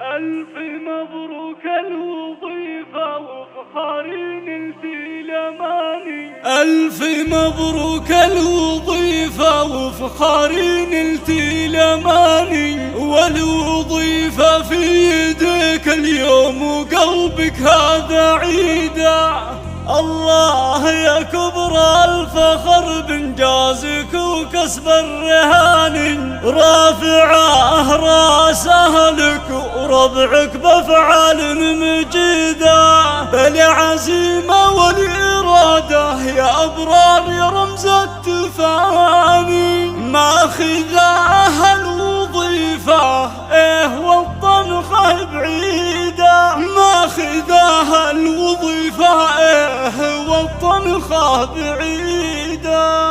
ألف مبروك الوظيفة وفخاري نلتي الأماني. ألف مبروك الوظيفة وفخاري نلتي الأماني، والوظيفة في يدك اليوم وقلبك هذا عيدا. الله يا كبر الفخر بإنجازك وكسب الرهان، رافعه راس أهلك وربعك بأفعال مجيدة. بالعزيمة والإرادة يا أبرار يا رمز التفاني، ماخذاها الوظيفة والطنخة بعيدة. ماخذاها الوظيفة والطنخة بعيدة.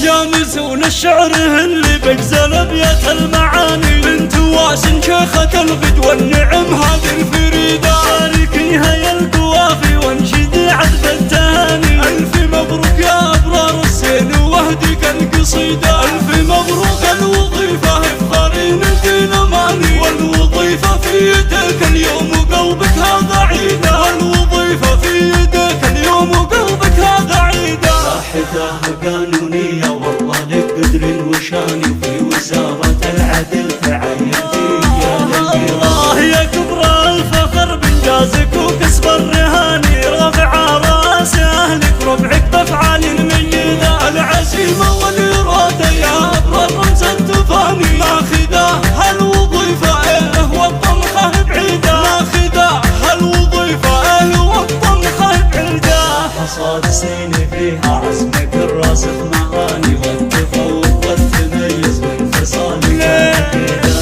يا مزون الشعر اللي بجزل ابيات المعاني، بنت واسن شيخة الغد والنعم هذه الفريدة. باركيها يا القوافي وانشدي عذب التهاني، ألف مبروك يا أبرار السين واهدك القصيدة. ألف مبروك الوظيفة افخاري نلتي الأماني، والوظيفة في يدك اليوم وقلبك هذا عيدة. والوظيفة في يدك اليوم وقلبك هذا عيدة. صاحبها قانونية والله لك قدر وشاني، وفي وزارة العدل تعينتي يا الله يا كبر الفخر بإنجازك وكسب الرهاني، رافع راس أهلك ربعك بأفعال مجيدة. العزيمة والإرادة يا أبرار رمز التفاني، ماخذاها الوظيفة والطنخة بعيدة. ماخذاها الوظيفة والطنخة بعيدة. حصاد سنين فيها عزمك الراسخ معاني، والتفوق والتميز من خصالك.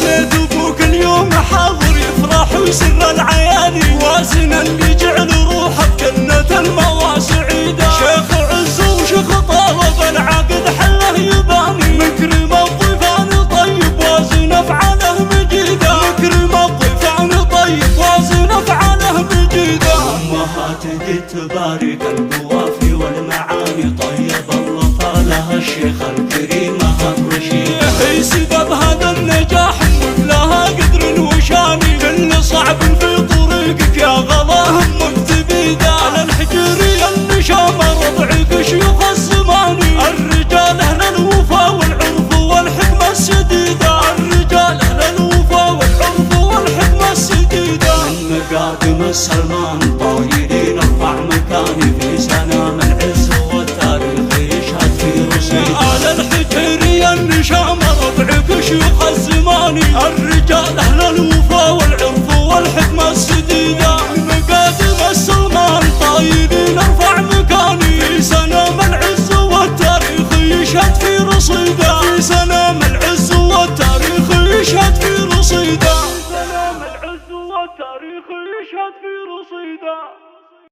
ليت ابوك اليوم حاضر يفرح ويسر العياني، وازن اللي جعل روحه بجنة المأوى سعيدة. شيخ عز وشيخ طالب العقد حله يباني، مكرم الضيفان طيب وازن افعاله مجيدة. مكرم الضيفان طيب وازن افعاله مجيدة. امهات قد تبارك القوافي والمعاني، طيب الله طالها الشيخة الكريمة الرشيدة. هي سبب هذا النجاح وبلها قدر وشاني، كل صعب في طريقك يا غلا همك تبيده. على الحجرية النشامة ربعك شيوخ الزماني، الرجال أهل الوفا والعرف والحكمة السديدة. الرجال أهل الوفا والعرف والحكمة السديدة. من مقادم السلمان طايرين ارفع مكاني، في سنام العز والتاريخ يشهد في رصيدة. على الحجرية النشامة ربعك شيوخ الزماني، الرجال أهل الوفا والعرف والحكمة السديدة. مقادم السلمان طايرين ارفع مكاني، في سنام العز والتاريخ يشهد في رصيدة. في سنام العز والتاريخ يشهد في رصيدة. في سنام العز والتاريخ يشهد في رصيدة.